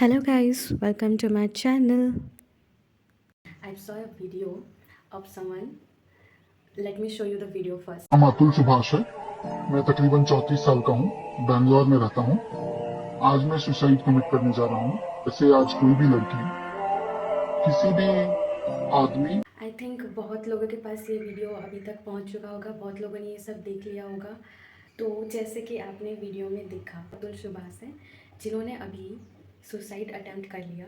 Hello guys, welcome to my channel. I saw a video of someone. Let me show you the video first. नाम अतुल सुभाष है। मैं तकरीबन 34 साल का हूँ। बैंगलोर में रहता हूँ। आज मैं सुसाइड कमिट करने जा रहा हूँ। जैसे आज कोई भी लड़की किसी भी आदमी आई थिंक बहुत लोगों के पास ये वीडियो अभी तक पहुंच चुका होगा, बहुत लोगों ने ये सब देख लिया होगा। तो जैसे कि आपने वीडियो में देखा, अतुल सुभाष है जिन्होंने अभी सुसाइड अटेम्प्ट कर लिया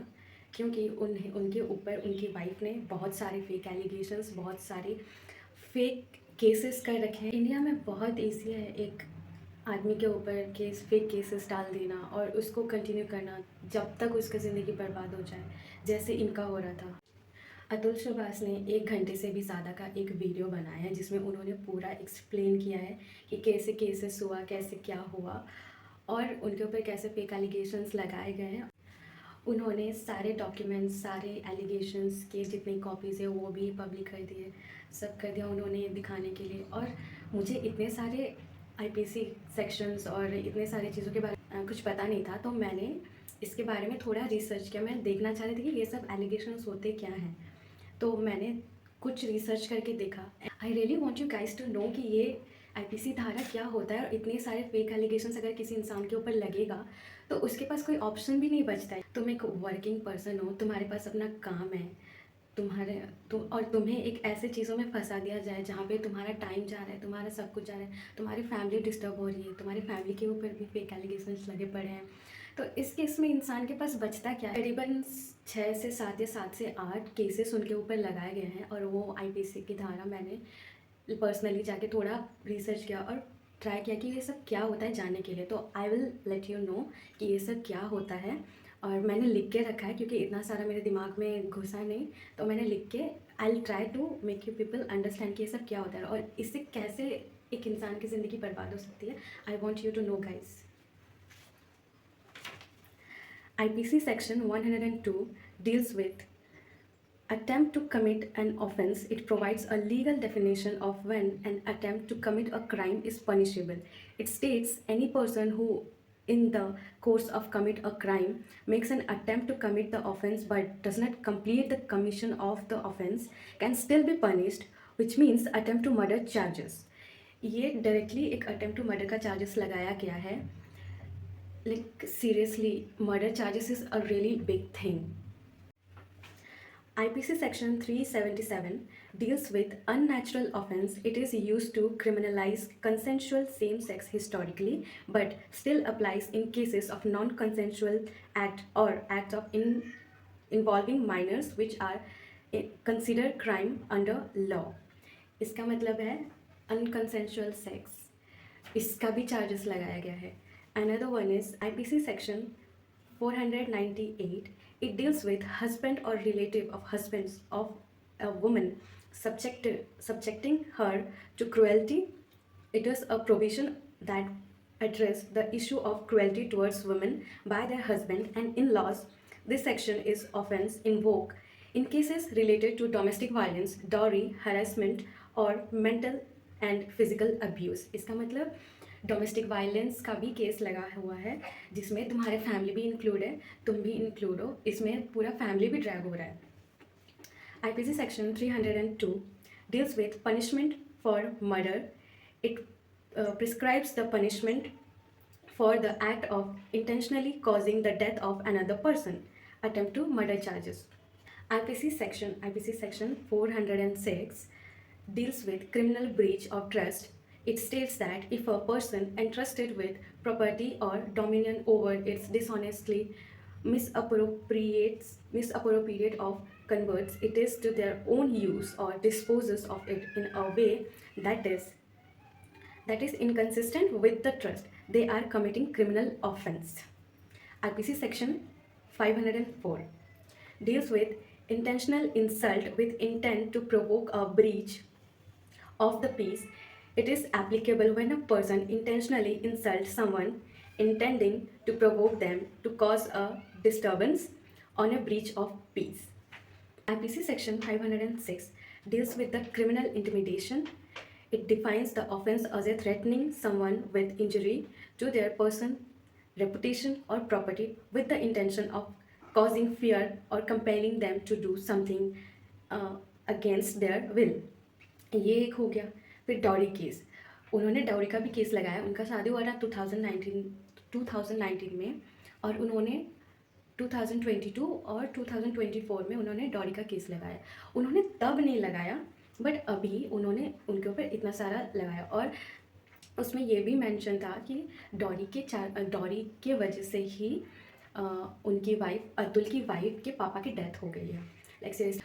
क्योंकि उनके ऊपर उनकी वाइफ ने बहुत सारे फेक एलिगेशंस, बहुत सारे फेक केसेस कर रखे हैं। इंडिया में बहुत ईजी है एक आदमी के ऊपर फेक केसेस डाल देना और उसको कंटिन्यू करना जब तक उसकी ज़िंदगी बर्बाद हो जाए, जैसे इनका हो रहा था। अतुल सुभाष ने 1 घंटे से भी ज़्यादा का एक वीडियो बनाया है जिसमें उन्होंने पूरा एक्सप्लेन किया है कि कैसे केसेस हुआ, कैसे क्या हुआ और उनके ऊपर कैसे फेक एलिगेशंस लगाए गए हैं। उन्होंने सारे डॉक्यूमेंट्स, सारे एलिगेशंस के जितनी कॉपीज़ है वो भी पब्लिक कर दिए, सब कर दिया उन्होंने दिखाने के लिए। और मुझे इतने सारे आईपीसी सेक्शंस और इतने सारी चीज़ों के बारे में कुछ पता नहीं था, तो मैंने इसके बारे में थोड़ा रिसर्च किया। मैं देखना चाह रही थी कि ये सब एलिगेशंस होते क्या हैं, तो मैंने कुछ रिसर्च करके देखा। I really want you guys to know कि ये आईपीसी धारा क्या होता है और इतने सारे फेक एलिगेशंस अगर किसी इंसान के ऊपर लगेगा तो उसके पास कोई ऑप्शन भी नहीं बचता है। तुम एक वर्किंग पर्सन हो, तुम्हारे पास अपना काम है, और तुम्हें एक ऐसे चीज़ों में फंसा दिया जाए जहाँ पे तुम्हारा टाइम जा रहा है, तुम्हारा सब कुछ जा रहा है, तुम्हारी फैमिली डिस्टर्ब हो रही है, तुम्हारी फैमिली के ऊपर भी फेक एलिगेशंस लगे पड़े हैं। तो इस केस में इंसान के पास बचता क्या है? करीबन 6 से 7 या 7 से 8 केसेस उनके ऊपर लगाए गए हैं और वो आईपीसी की धारा मैंने पर्सनली जाके थोड़ा रिसर्च किया और ट्राई किया कि ये सब क्या होता है जानने के लिए। तो I will let you know कि ये सब क्या होता है। और मैंने लिख के रखा है क्योंकि इतना सारा मेरे दिमाग में घुसा नहीं, तो मैंने लिख के I will try to make you people understand कि ये सब क्या होता है और इससे कैसे एक इंसान की ज़िंदगी बर्बाद हो सकती है। I want you to know guys. IPC Section 102 deals with attempt to commit an offense. It provides a legal definition of when an attempt to commit a crime is punishable. It states any person who in the course of commit a crime makes an attempt to commit the offense but does not complete the commission of the offense can still be punished, which means attempt to murder charges. ये directly एक attempt to murder का charges लगाया गया है। Like seriously, murder charges is a really big thing. IPC Section 377 deals with unnatural offense. It is used to criminalize consensual same-sex historically, but still applies in cases of non-consensual act or acts of involving minors which are considered crime under law. इसका मतलब है अनकंसेंशुअल sex, इसका भी charges लगाया गया है। Another one is IPC Section 498. It deals with husband or relative of husbands of a woman subjecting her to cruelty. It is a provision that address the issue of cruelty towards women by their husband and in-laws. This section is offense invoked in cases related to domestic violence, dowry, harassment or mental and physical abuse. इसका मतलब domestic violence का भी case लगा हुआ है जिसमें तुम्हारे family भी इंक्लूड है, तुम भी इंक्लूड हो, इसमें पूरा फैमिली भी ड्रैग हो रहा है। IPC Section 302 deals with punishment for murder. It prescribes the punishment for the act of intentionally causing the death of another person, attempt to murder charges. IPC Section 406 deals with criminal breach of trust. It states that if a person entrusted with property or dominion over its dishonestly misappropriate of converts it is to their own use or disposes of it in a way that is inconsistent with the trust, they are committing criminal offense. IPC Section 504 deals with intentional insult with intent to provoke a breach of the peace. It is applicable when a person intentionally insults someone intending to provoke them to cause a disturbance on a breach of peace. IPC Section 506 deals with the criminal intimidation. It defines the offense as a threatening someone with injury to their person reputation or property with the intention of causing fear or compelling them to do something against their will। ये एक हो गया। फिर dowry case, उन्होंने dowry का भी case लगाया। उनका शादी हुआ था 2019 में, और उन्होंने 2022 और 2024 में उन्होंने डॉरी का केस लगाया। उन्होंने तब नहीं लगाया, बट अभी उन्होंने उनके ऊपर इतना सारा लगाया, और उसमें ये भी मेंशन था कि डॉरी के वजह से ही उनकी वाइफ, अतुल की वाइफ के पापा की डेथ हो गई है, लाइक सीरियस।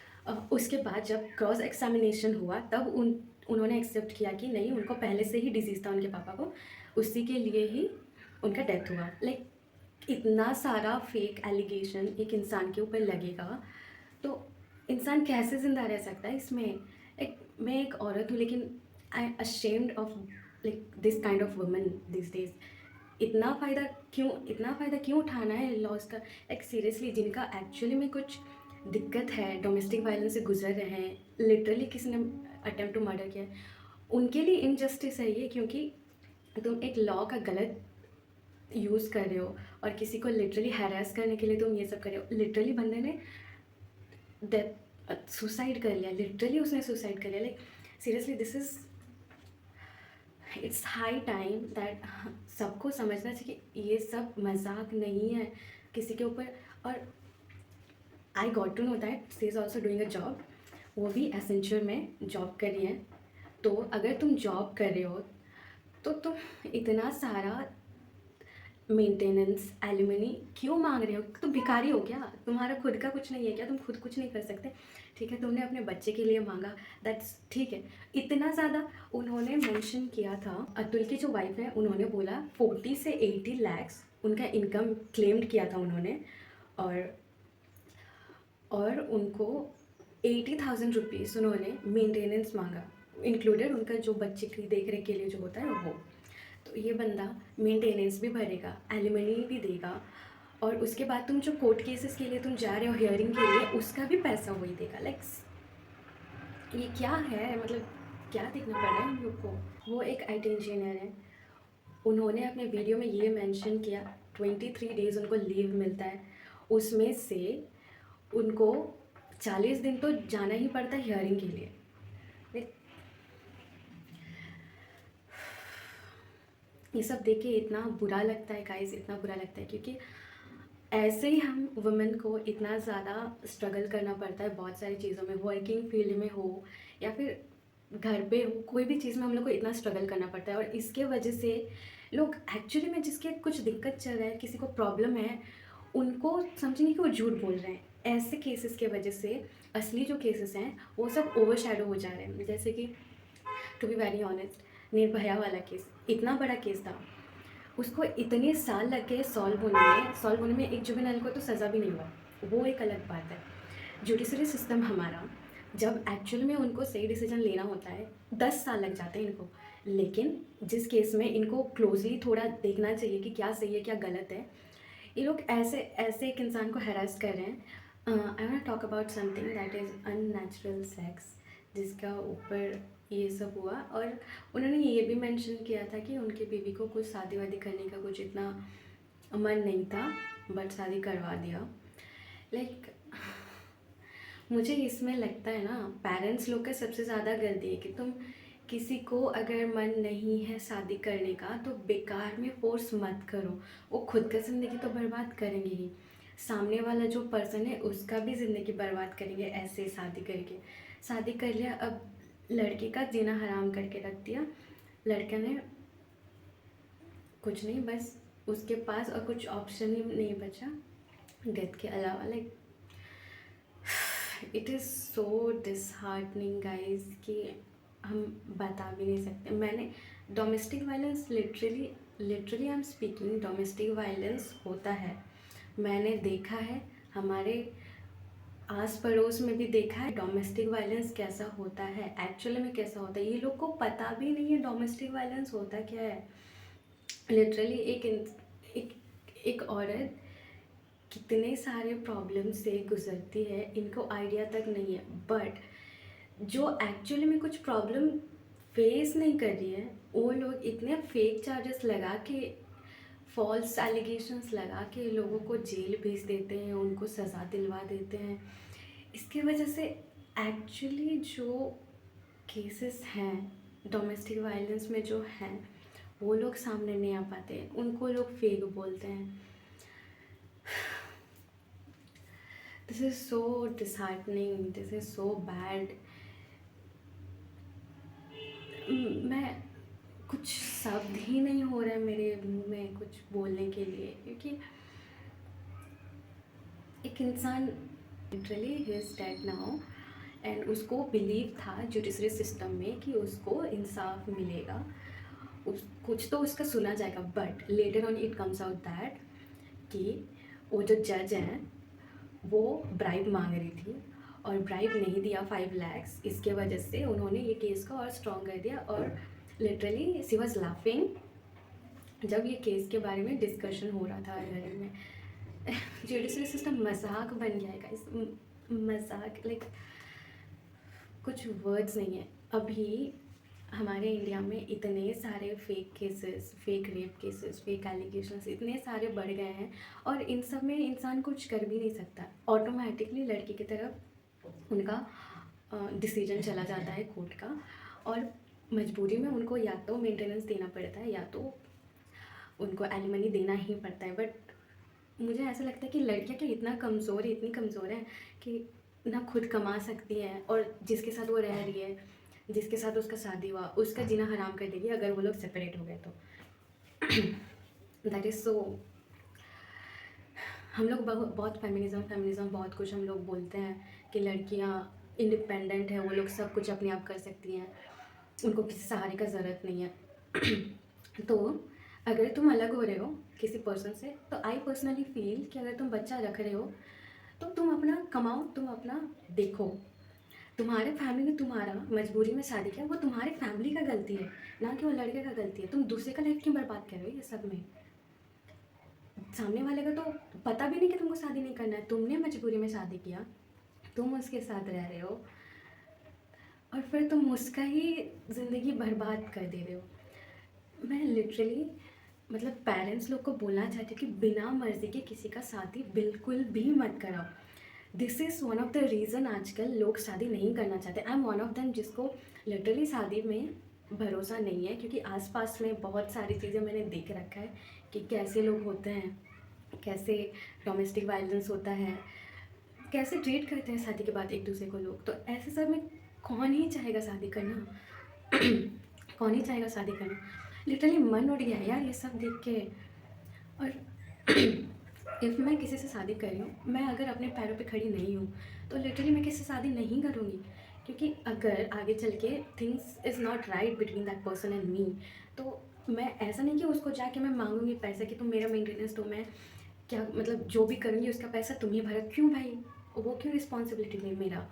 उसके बाद जब क्रॉस एग्जामिनेशन हुआ तब उन्होंने एक्सेप्ट किया कि नहीं, उनको पहले से ही डिजीज़ था उनके पापा को, उसी के लिए ही उनका डेथ हुआ। लाइक इतना सारा फेक एलिगेशन एक इंसान के ऊपर लगेगा तो इंसान कैसे ज़िंदा रह सकता है इसमें। एक मैं एक औरत हूँ, लेकिन I am ashamed of like this kind of woman this days. इतना फ़ायदा क्यों उठाना है लॉस का। लाइक सीरियसली, जिनका एक्चुअली में कुछ दिक्कत है, डोमेस्टिक वायलेंस से गुजर रहे हैं, लिटरली किसी ने अटेम्प्ट टू मर्डर किया है, उनके लिए इनजस्टिस है ये, क्योंकि तुम एक लॉ का गलत यूज़ कर रहे हो और किसी को लिटरली हैरेस करने के लिए तुम ये सब कर रहे हो। लिटरली बंदे ने सुसाइड कर लिया, लिटरली उसने सुसाइड कर लिया। Like seriously, this is it's high time that सबको समझना चाहिए कि ये सब मजाक नहीं है किसी के ऊपर। और I got to know that she is also doing a job, वो भी एसेंचर में जॉब कर रही है। तो अगर तुम जॉब कर रहे हो तो तुम इतना सारा मेंटेनेंस एलिमनी क्यों मांग रहे हो? तुम भिखारी हो क्या? तुम्हारा खुद का कुछ नहीं है क्या? तुम खुद कुछ नहीं कर सकते? ठीक है, तुमने अपने बच्चे के लिए मांगा, दैट्स ठीक है। इतना ज़्यादा उन्होंने मेंशन किया था, अतुल की जो वाइफ है उन्होंने बोला 40 से 80 लैक्स उनका इनकम क्लेम्ड किया था उन्होंने, और उनको 80,000 रुपीज़ उन्होंने मेंटेनेंस मांगा, इंक्लूडेड उनका जो बच्चे की देख रेख के लिए जो होता है वो। तो ये बंदा मेंटेनेंस भी भरेगा, एलिमनी भी देगा, और उसके बाद तुम जो कोर्ट केसेस के लिए तुम जा रहे हो हियरिंग के लिए, उसका भी पैसा वही देगा। लाइक ये क्या है? मतलब क्या देखना पड़ रहा है हम लोग को। वो एक आईटी इंजीनियर है, उन्होंने अपने वीडियो में ये मेंशन किया 23 डेज़ उनको लीव मिलता है, उसमें से उनको 40 दिन तो जाना ही पड़ता है हियरिंग के लिए। ये सब देख के इतना बुरा लगता है गाइस, इतना बुरा लगता है, क्योंकि ऐसे ही हम वुमेन को इतना ज़्यादा स्ट्रगल करना पड़ता है बहुत सारी चीज़ों में, वर्किंग फील्ड में हो या फिर घर पे हो, कोई भी चीज़ में हम लोग को इतना स्ट्रगल करना पड़ता है। और इसके वजह से लोग एक्चुअली में, जिसके कुछ दिक्कत चल रहा है, किसी को प्रॉब्लम है, उनको समझेंगे कि वो झूठ बोल रहे हैं। ऐसे केसेस के वजह से असली जो केसेस हैं वो सब ओवरशैडो हो जा रहे हैं। जैसे कि to be very honest, Nirbhaya वाला केस इतना बड़ा केस था, उसको इतने साल लग गए सॉल्व होने में। एक जुवेनाइल को तो सज़ा भी नहीं हुआ, वो एक अलग बात है। जुडिशरी सिस्टम हमारा, जब एक्चुअल में उनको सही डिसीजन लेना होता है 10 साल लग जाते हैं इनको। लेकिन जिस केस में इनको क्लोजली थोड़ा देखना चाहिए कि क्या सही है क्या गलत है, ये लोग ऐसे ऐसे एक इंसान को हैरास कर रहे हैं। I want talk about something that is unnatural sex, जिसका ऊपर ये सब हुआ। और उन्होंने ये भी मेंशन किया था कि उनकी बीवी को कुछ शादी वादी करने का कुछ इतना मन नहीं था, बट शादी करवा दिया। लाइक मुझे इसमें लगता है ना, पेरेंट्स लोग का सबसे ज़्यादा गलती है कि तुम किसी को अगर मन नहीं है शादी करने का तो बेकार में फोर्स मत करो। वो खुद का ज़िंदगी तो बर्बाद करेंगे ही, सामने वाला जो पर्सन है उसका भी ज़िंदगी बर्बाद करेंगे ऐसे शादी करके। शादी कर लिया, अब लड़के का जीना हराम करके रख दिया। लड़के ने कुछ नहीं, बस उसके पास और कुछ ऑप्शन ही नहीं बचा डेथ के अलावा। Like it is so disheartening guys कि हम बता भी नहीं सकते। मैंने domestic violence literally I am speaking, domestic violence होता है, मैंने देखा है, हमारे आस पड़ोस में भी देखा है डोमेस्टिक वायलेंस कैसा होता है, एक्चुअली में कैसा होता है। ये लोग को पता भी नहीं है डोमेस्टिक वायलेंस होता क्या है। लिटरली एक औरत कितने सारे प्रॉब्लम से गुजरती है, इनको आइडिया तक नहीं है। बट जो एक्चुअली में कुछ प्रॉब्लम फेस नहीं कर रही है, वो लोग इतने फेक चार्जेस लगा के फॉल्स एलिगेशंस लगा के लोगों को जेल भेज देते हैं, उनको सज़ा दिलवा देते हैं। इसकी वजह से एक्चुअली जो केसेस हैं डोमेस्टिक वायलेंस में जो हैं वो लोग सामने नहीं आ पाते, उनको लोग फेक बोलते हैं। This is so disheartening, this is so bad. मैं कुछ शब्द ही नहीं हो रहा है मेरे मुंह में कुछ बोलने के लिए, क्योंकि एक इंसान literally he is dead now and उसको बिलीव था जुडिशरी सिस्टम में कि उसको इंसाफ मिलेगा, उस कुछ तो उसका सुना जाएगा। But later on it comes out that कि वो जो जज हैं वो ब्राइब मांग रही थी और ब्राइब नहीं दिया 5 lakhs। इसके वजह से उन्होंने ये केस को और स्ट्रॉन्ग कर दिया। और लिटरली शी वॉज लाफिंग जब ये केस के बारे में डिस्कशन हो रहा था घर में। जुडिशरी सिस्टम मजाक बन गया है गाइस, मजाक। लाइक कुछ वर्ड्स नहीं है। अभी हमारे इंडिया में इतने सारे fake cases, fake rape cases, fake allegations इतने सारे बढ़ गए हैं और इन सब में इंसान कुछ कर भी नहीं सकता। ऑटोमेटिकली लड़की की तरफ उनका डिसीजन चला जाता है कोर्ट का, और मजबूरी में उनको या तो मेंटेनेंस देना पड़ता है या तो उनको एलिमनी देना ही पड़ता है। बट मुझे ऐसा लगता है कि लड़कियां क्या इतना कमज़ोर है, इतनी कमज़ोर है कि ना खुद कमा सकती हैं, और जिसके साथ वो रह रही है, जिसके साथ उसका शादी हुआ, उसका जीना हराम कर देगी अगर वो लोग सेपरेट हो गए तो। That is so. हम लोग बहुत फेमिनिज़म बहुत कुछ हम लोग बोलते हैं कि लड़कियां इंडिपेंडेंट है, वो लोग सब कुछ अपने आप कर सकती हैं, उनको किसी सहारे का ज़रूरत नहीं है। तो अगर तुम अलग हो रहे हो किसी पर्सन से, तो आई पर्सनली फील कि अगर तुम बच्चा रख रहे हो तो तुम अपना कमाओ, तुम अपना देखो। तुम्हारे फैमिली ने तुम्हारा मजबूरी में शादी किया, वो तुम्हारे फैमिली का गलती है, ना कि वो लड़के का गलती है। तुम दूसरे का लाइफ क्यों बर्बाद कर रहे हो ये सब में? सामने वाले का तो पता भी नहीं कि तुमको शादी नहीं करना है, तुमने मजबूरी में शादी किया, तुम उसके साथ रह रहे हो और फिर तुम उसका ही ज़िंदगी बर्बाद कर दे रहे हो। मैं लिटरली मतलब पेरेंट्स लोग को बोलना चाहती हूँ कि बिना मर्ज़ी के किसी का शादी बिल्कुल भी मत कराओ। This is one of the reason आजकल लोग शादी नहीं करना चाहते। I am one of them जिसको लिटरली शादी में भरोसा नहीं है, क्योंकि आसपास में बहुत सारी चीज़ें मैंने देख रखा है कि कैसे लोग होते हैं, कैसे डोमेस्टिक वायलेंस होता है, कैसे ट्रीट करते हैं शादी के बाद एक दूसरे को लोग। तो ऐसे सब में कौन ही चाहेगा शादी करना? कौन ही चाहेगा शादी करना? लिटरली मन उठ गया यार ये सब देख के। और इफ़ मैं किसी से शादी कर रही हूँ, मैं अगर अपने पैरों पे खड़ी नहीं हूँ तो लिटरली मैं किसी से शादी नहीं करूँगी, क्योंकि अगर आगे चल के things is not right between that person and me, तो मैं ऐसा नहीं कि उसको जाके मैं मांगूंगी पैसा कि तुम मेरा मेंटेनेंस दो, मैं क्या मतलब जो भी करूँगी उसका पैसा तुम ही भरो। क्यों भाई? वो क्यों रिस्पॉन्सिबिलिटी नहीं मेरा?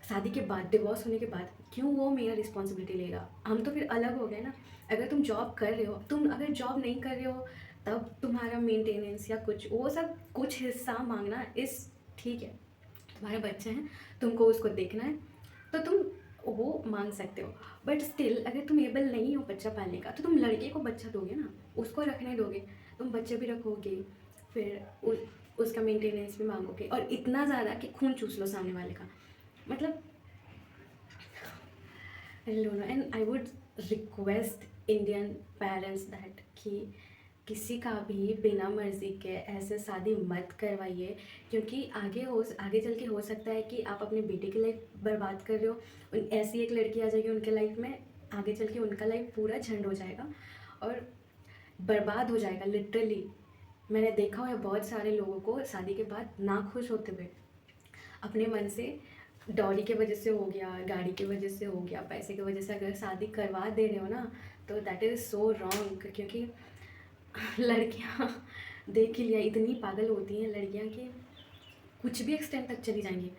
शादी के बाद, डिवोर्स होने के बाद क्यों वो मेरा रिस्पॉन्सिबिलिटी लेगा? हम तो फिर अलग हो गए ना। अगर तुम जॉब कर रहे हो, तुम अगर जॉब नहीं कर रहे हो तब तुम्हारा मेंटेनेंस या कुछ वो सब कुछ हिस्सा मांगना इस ठीक है, तुम्हारे बच्चे हैं, तुमको उसको देखना है तो तुम वो मांग सकते हो। बट स्टिल अगर तुम एबल नहीं हो बच्चा पालने का तो तुम लड़के को बच्चा दोगे ना, उसको रखने दोगे, तुम बच्चे भी रखोगे, फिर उसका मेंटेनेंस भी मांगोगे, और इतना ज़्यादा कि खून चूस लो सामने वाले का। मतलब I don't know, and I would request Indian parents that कि किसी का भी बिना मर्ज़ी के ऐसे शादी मत करवाइए, क्योंकि आगे चल के हो सकता है कि आप अपने बेटे की लाइफ बर्बाद कर रहे हो, ऐसी एक लड़की आ जाएगी उनके लाइफ में, आगे चल के उनका लाइफ पूरा झंड हो जाएगा और बर्बाद हो जाएगा लिटरली। मैंने देखा हुआ है बहुत सारे लोगों को शादी के बाद ना खुश होते हुए, अपने मन से डॉली के वजह से हो गया, गाड़ी की वजह से हो गया, पैसे की वजह से अगर शादी करवा दे रहे हो ना, तो दैट इज़ सो रॉन्ग। क्योंकि लड़कियां देख ही लिया, इतनी पागल होती हैं लड़कियां कि कुछ भी एक्सटेंड तक चली जाएंगी।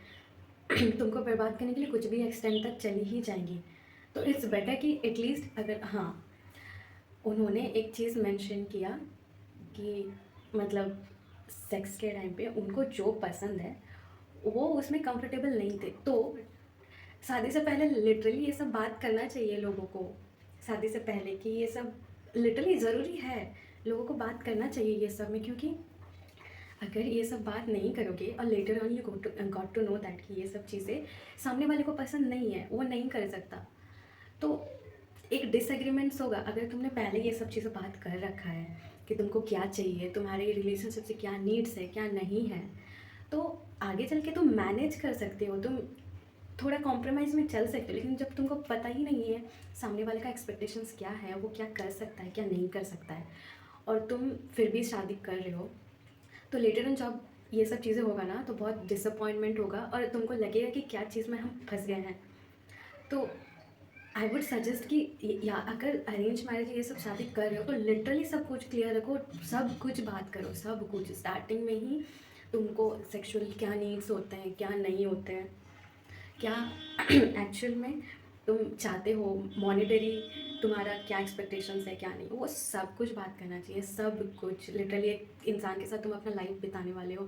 तुमको बर्बाद करने के लिए कुछ भी एक्सटेंड तक चली ही जाएंगी। तो इट्स बेटर कि एटलीस्ट अगर हाँ, उन्होंने एक चीज़ मेंशन किया कि मतलब सेक्स के टाइम पे उनको जो पसंद है वो उसमें कंफर्टेबल नहीं थे, तो शादी से पहले लिटरली ये सब बात करना चाहिए लोगों को, शादी से पहले कि ये सब लिटरली ज़रूरी है। लोगों को बात करना चाहिए ये सब में, क्योंकि अगर ये सब बात नहीं करोगे और later on you got to know that कि ये सब चीज़ें सामने वाले को पसंद नहीं है, वो नहीं कर सकता, तो एक डिसएग्रीमेंट्स होगा। अगर तुमने पहले ये सब चीज़ें बात कर रखा है कि तुमको क्या चाहिए, तुम्हारे रिलेशनशिप से क्या नीड्स है क्या नहीं है, तो आगे चल के तुम मैनेज कर सकते हो, तुम थोड़ा कॉम्प्रोमाइज़ में चल सकते हो। लेकिन जब तुमको पता ही नहीं है सामने वाले का एक्सपेक्टेशंस क्या है, वो क्या कर सकता है क्या नहीं कर सकता है, और तुम फिर भी शादी कर रहे हो, तो लेटर ऑन जब ये सब चीज़ें होगा ना, तो बहुत डिसअपॉइंटमेंट होगा और तुमको लगेगा कि क्या चीज़ में हम फंस गए हैं। तो आई वुड सजेस्ट कि या अगर अरेंज मैरिज ये सब शादी कर रहे हो तो लिटरली सब कुछ क्लियर रखो, सब कुछ बात करो, सब कुछ स्टार्टिंग में ही। तुमको सेक्सुअल क्या नीड्स होते हैं क्या नहीं होते हैं, क्या एक्चुअल में तुम चाहते हो, मॉनिटरी तुम्हारा क्या एक्सपेक्टेशंस है क्या नहीं, वो सब कुछ बात करना चाहिए, सब कुछ। लिटरली एक इंसान के साथ तुम अपना लाइफ बिताने वाले हो,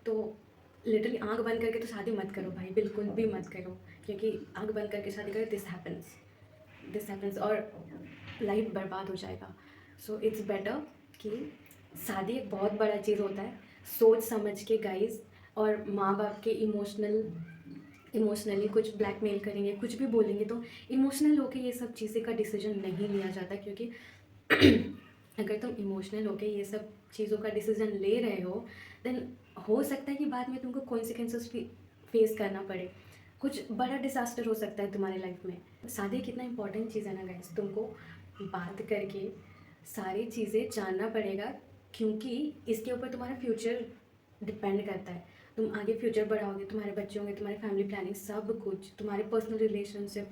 तो लिटरली आंख बंद करके तो शादी मत करो भाई, बिल्कुल भी मत करो, क्योंकि आंख बंद करके शादी करो दिस हैपन्स और लाइफ बर्बाद हो जाएगा। सो इट्स बेटर कि शादी एक बहुत बड़ा चीज़ होता है, सोच समझ के गाइज, और माँ बाप के इमोशनली कुछ ब्लैकमेल करेंगे, कुछ भी बोलेंगे, तो इमोशनल होके ये सब चीज़ें का डिसीजन नहीं लिया जाता, क्योंकि अगर तुम इमोशनल होके ये सब चीज़ों का डिसीजन ले रहे हो, देन हो सकता है कि बाद में तुमको कॉन्सिक्वेंसेस फेस करना पड़े, कुछ बड़ा डिसास्टर हो सकता है तुम्हारी लाइफ में। शादी कितना इंपॉर्टेंट चीज़ है ना गाइस, तुमको बात करके सारी चीज़ें जानना पड़ेगा, क्योंकि इसके ऊपर तुम्हारा फ्यूचर डिपेंड करता है। तुम आगे फ्यूचर बढ़ाओगे, तुम्हारे बच्चे होंगे, तुम्हारी फैमिली प्लानिंग, सब कुछ, तुम्हारे पर्सनल रिलेशनशिप,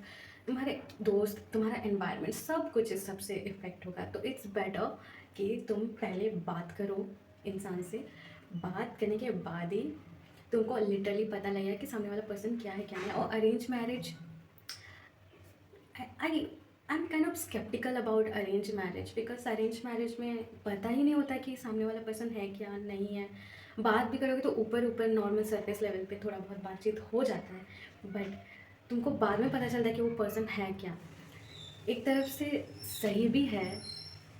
तुम्हारे दोस्त, तुम्हारा एनवायरनमेंट, सब कुछ इस सबसे इफ़ेक्ट होगा। तो इट्स बेटर कि तुम पहले बात करो इंसान से, बात करने के बाद ही तुमको लिटरली पता लगेगा कि सामने वाला पर्सन क्या है क्या नहीं। और arrange marriage, I am kind of sceptical about arrange marriage, because arrange marriage में पता ही नहीं होता कि सामने वाला पर्सन है क्या नहीं है। बात भी करोगे तो ऊपर ऊपर नॉर्मल सरफेस लेवल पे थोड़ा बहुत बातचीत हो जाता है, बट तुमको बाद में पता चलता है कि वो पर्सन है क्या। एक तरफ से सही भी है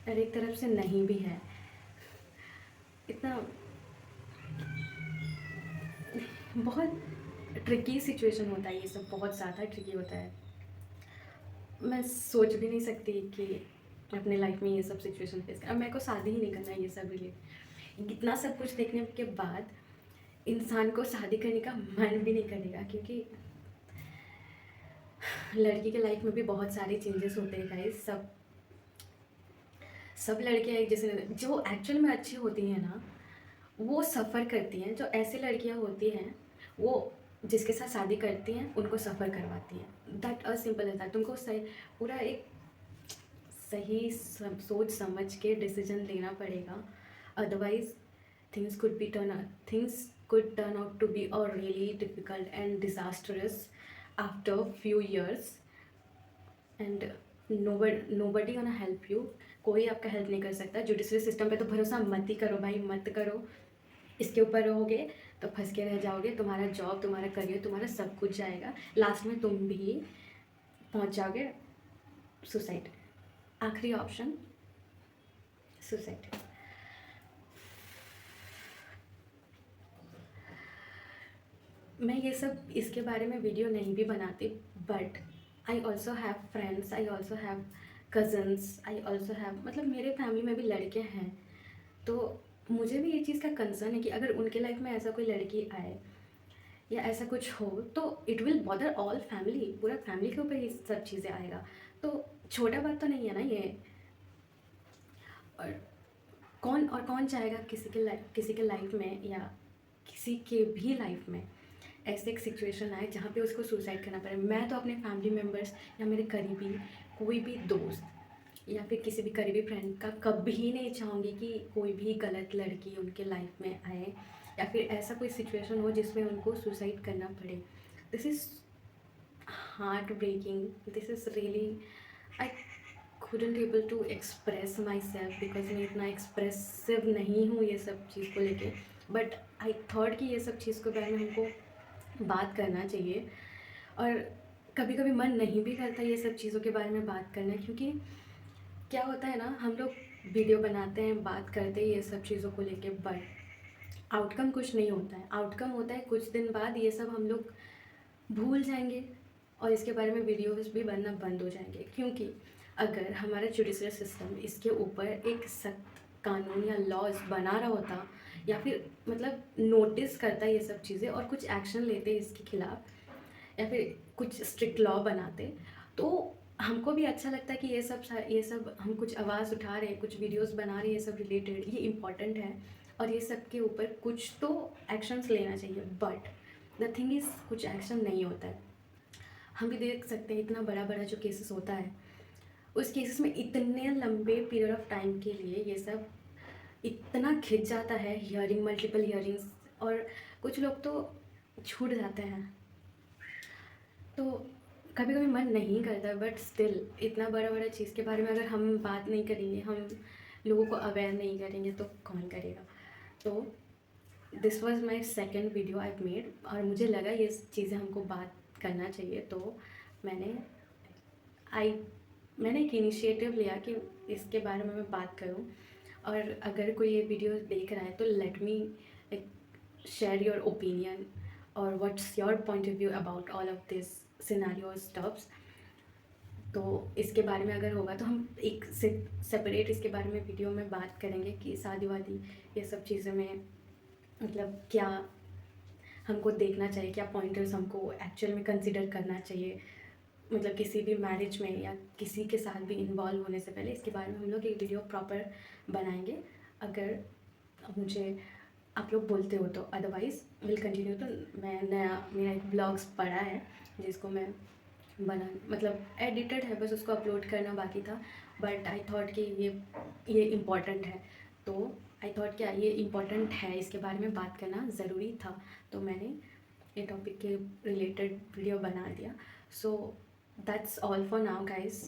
और एक तरफ से नहीं भी है। इतना बहुत ट्रिकी सिचुएशन होता है ये सब, बहुत ज़्यादा ट्रिकी होता है। मैं सोच भी नहीं सकती कि अपने लाइफ में ये सब सिचुएशन फेस कर। अब मेरे को शादी ही नहीं करना है ये सब रिलेट, इतना सब कुछ देखने के बाद इंसान को शादी करने का मन भी नहीं करेगा, क्योंकि लड़की के लाइफ में भी बहुत सारे चेंजेस होते हैं गाइस। सब लड़कियां एक जैसे, जो एक्चुअल में अच्छी होती हैं ना वो सफ़र करती हैं, जो ऐसी लड़कियां होती हैं वो जिसके साथ शादी करती हैं उनको सफ़र करवाती हैं। दैट अ सिंपल है दैट। तुमको सही पूरा एक सही सोच समझ के डिसीजन लेना पड़ेगा, otherwise things could turn out to be a really difficult and disastrous after few years, and nobody gonna help you। कोई आपका हेल्प नहीं कर सकता। जुडिशरी सिस्टम पे तो भरोसा मत ही करो भाई, मत करो। इसके ऊपर रहोगे तो फंस के रह जाओगे, तुम्हारा जॉब, तुम्हारा करियर, तुम्हारा सब कुछ जाएगा, लास्ट में तुम भी पहुंच जाओगे सुसाइड। आखिरी ऑप्शन सुसाइड। मैं ये सब इसके बारे में वीडियो नहीं भी बनाती, but I also have friends, I also have cousins, I also have, मतलब मेरे फैमिली में भी लड़के हैं, तो मुझे भी ये चीज़ का कंसर्न है कि अगर उनके लाइफ में ऐसा कोई लड़की आए या ऐसा कुछ हो तो it will bother all family, पूरा फैमिली के ऊपर ये सब चीज़ें आएगा। तो छोटा बात तो नहीं है ना ये। और कौन चाहेगा किसी के लाइफ में या किसी के भी लाइफ में ऐसे एक सिचुएशन आए जहाँ पे उसको सुसाइड करना पड़े। मैं तो अपने फैमिली मेम्बर्स या मेरे करीबी कोई भी दोस्त या फिर किसी भी करीबी फ्रेंड का कभी नहीं चाहूँगी कि कोई भी गलत लड़की उनके लाइफ में आए या फिर ऐसा कोई सिचुएशन हो जिसमें उनको सुसाइड करना पड़े। This is heart breaking, this is really, I couldn't able to express myself because मैं इतना एक्सप्रेसिव नहीं हूँ ये सब चीज़ को लेके, बट आई थॉट कि ये सब चीज़ के बारे में हमको बात करना चाहिए। और कभी कभी मन नहीं भी करता ये सब चीज़ों के बारे में बात करना, क्योंकि क्या होता है ना, हम लोग वीडियो बनाते हैं, बात करते हैं ये सब चीज़ों को लेके, बट आउटकम कुछ नहीं होता है। आउटकम होता है कुछ दिन बाद ये सब हम लोग भूल जाएंगे और इसके बारे में वीडियोस भी बनना बंद हो जाएंगे, क्योंकि अगर हमारा जुडिशल सिस्टम इसके ऊपर एक सख्त कानून या लॉज बना रहा होता, या फिर मतलब नोटिस करता ये सब चीज़ें और कुछ एक्शन लेते इसके खिलाफ, या फिर कुछ स्ट्रिक्ट लॉ बनाते, तो हमको भी अच्छा लगता है कि ये सब हम कुछ आवाज़ उठा रहे हैं, कुछ वीडियोस बना रहे हैं, ये सब रिलेटेड, ये इम्पॉर्टेंट है और ये सब के ऊपर कुछ तो एक्शंस लेना चाहिए। बट द थिंग इज़ कुछ एक्शन नहीं होता है। हम भी देख सकते हैं इतना बड़ा बड़ा जो केसेस होता है, उस केसेस में इतने लंबे पीरियड ऑफ टाइम के लिए ये सब इतना खिंच जाता है, हियरिंग, मल्टीपल हियरिंग्स, और कुछ लोग तो छूट जाते हैं। तो कभी कभी मन नहीं करता, बट स्टिल इतना बड़ा बड़ा चीज़ के बारे में अगर हम बात नहीं करेंगे, हम लोगों को अवेयर नहीं करेंगे, तो कौन करेगा। तो this was my second video I made, और मुझे लगा ये चीज़ें हमको बात करना चाहिए, तो मैंने मैंने एक इनिशिएटिव लिया कि इसके बारे में मैं बात करूं। और अगर कोई ये वीडियो देख रहा है तो let me share your opinion और what's your point of view about all of this scenario stuffs. तो इसके बारे में अगर होगा तो हम एक सेपरेट इसके बारे में वीडियो में बात करेंगे कि शादी वादी ये सब चीज़ों में मतलब क्या हमको देखना चाहिए, क्या पॉइंटर्स हमको एक्चुअल में कंसिडर करना चाहिए, मतलब किसी भी मैरिज में या किसी के साथ भी इन्वॉल्व होने से पहले इसके बारे में हम लोग एक वीडियो प्रॉपर बनाएंगे, अगर मुझे आप लोग बोलते हो तो। Otherwise will continue. तो मैं मेरा एक ब्लॉग्स पड़ा है जिसको मैं बना मतलब एडिटेड है, बस उसको अपलोड करना बाकी था, बट आई थॉट कि ये इम्पॉर्टेंट है, तो आई थॉट क्या ये इम्पॉर्टेंट है, इसके बारे में बात करना ज़रूरी था, तो मैंने ये टॉपिक के रिलेटेड वीडियो बना दिया। So that's all for now guys,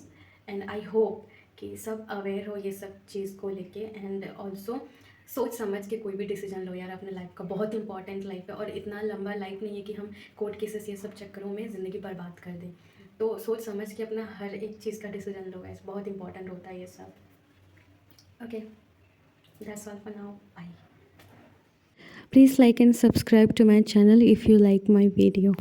and I hope कि सब अवेयर हो ये सब चीज़ को लेके, एंड ऑल्सो सोच समझ के कोई भी डिसीजन लो यार अपने लाइफ का, बहुत इंपॉर्टेंट लाइफ है, और इतना लंबा लाइफ नहीं है कि हम कोर्ट केसेस ये सब चक्करों में ज़िंदगी बर्बाद कर दें। तो सोच समझ के अपना हर एक चीज़ का डिसीजन लो गाइस, बहुत इंपॉर्टेंट होता है ये सब। Okay, that's all for now, bye. Please like and subscribe to my channel if you like my video.